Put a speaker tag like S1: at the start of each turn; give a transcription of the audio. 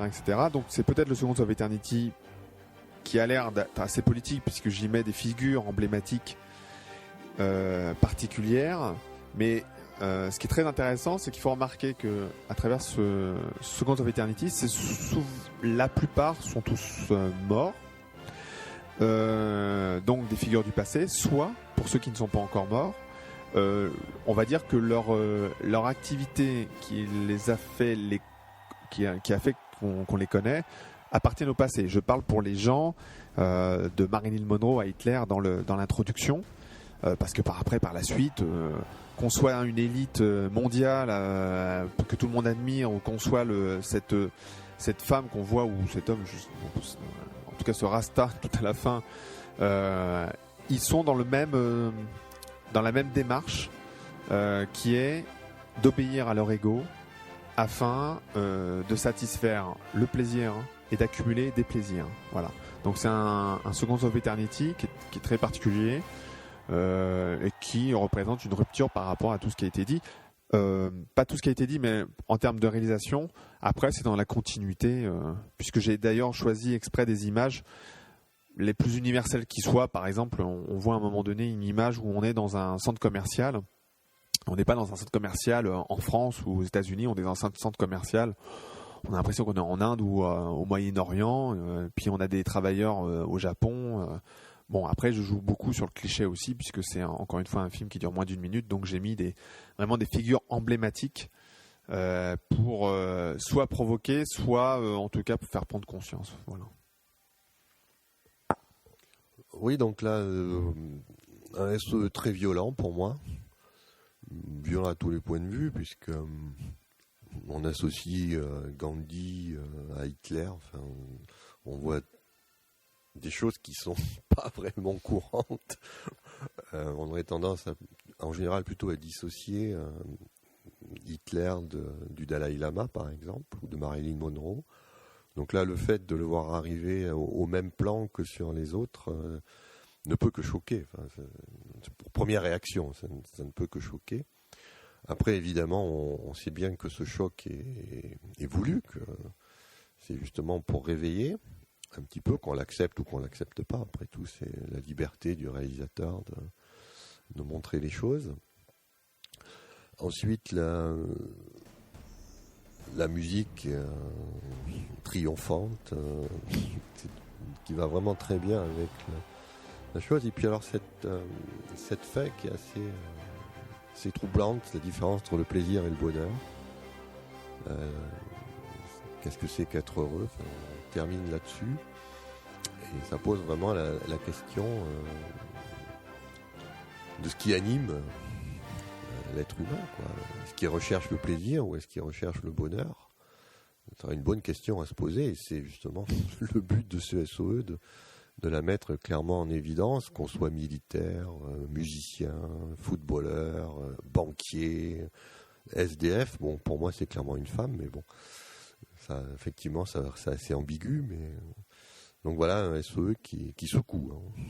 S1: etc. Donc c'est peut-être le Seconds of Eternity qui a l'air d'être assez politique, puisque j'y mets des figures emblématiques particulières, mais ce qui est très intéressant, c'est qu'il faut remarquer que à travers ce Seconds of Eternity, la plupart sont tous morts, donc des figures du passé, soit pour ceux qui ne sont pas encore morts, on va dire que leur activité qui les a fait qui a fait qu'on les connaît appartiennent au passé. Je parle pour les gens de Marilyn Monroe à Hitler dans l'introduction, parce que par la suite, qu'on soit une élite mondiale que tout le monde admire, ou qu'on soit cette femme qu'on voit, ou cet homme, en tout cas ce Rasta tout à la fin, ils sont dans la même démarche, qui est d'obéir à leur ego afin de satisfaire le plaisir et d'accumuler des plaisirs. Voilà. Donc c'est un Seconds of Eternity qui est très particulier, et qui représente une rupture par rapport à tout ce qui a été dit. Pas tout ce qui a été dit, mais en termes de réalisation. Après, c'est dans la continuité, puisque j'ai d'ailleurs choisi exprès des images les plus universelles qui soient. Par exemple, on voit à un moment donné une image où on est dans un centre commercial. On n'est pas dans un centre commercial en France ou aux États-Unis, on est dans un centre commercial. On a l'impression qu'on est en Inde ou au Moyen-Orient, puis on a des travailleurs au Japon. Bon, après, je joue beaucoup sur le cliché aussi, puisque c'est encore une fois un film qui dure moins d'1 minute, donc j'ai mis vraiment des figures emblématiques pour soit provoquer, soit en tout cas pour faire prendre conscience. Voilà.
S2: Oui, donc là, un SE très violent pour moi. Violent à tous les points de vue, puisque on associe Gandhi à Hitler. Enfin, on voit des choses qui sont pas vraiment courantes. On aurait tendance, en général, plutôt à dissocier Hitler du Dalai Lama, par exemple, ou de Marilyn Monroe. Donc là, le fait de le voir arriver au même plan que sur les autres ne peut que choquer. Enfin, pour première réaction, ça ne peut que choquer. Après, évidemment, on sait bien que ce choc est voulu, que c'est justement pour réveiller un petit peu, qu'on l'accepte ou qu'on l'accepte pas. Après tout, c'est la liberté du réalisateur de montrer les choses. Ensuite, la musique triomphante, qui va vraiment très bien avec la chose. Et puis alors cette fin qui est assez troublante, la différence entre le plaisir et le bonheur. Qu'est-ce que c'est qu'être heureux? Enfin, on termine là-dessus. Et ça pose vraiment la question de ce qui anime l'être humain, quoi. Est-ce qu'il recherche le plaisir ou est-ce qu'il recherche le bonheur? C'est une bonne question à se poser, et c'est justement le but de ce SOE, de la mettre clairement en évidence, qu'on soit militaire, musicien, footballeur, banquier, SDF. Bon, pour moi, c'est clairement une femme, mais bon, ça, effectivement, c'est assez ambigu, mais donc voilà un SOE qui secoue, hein.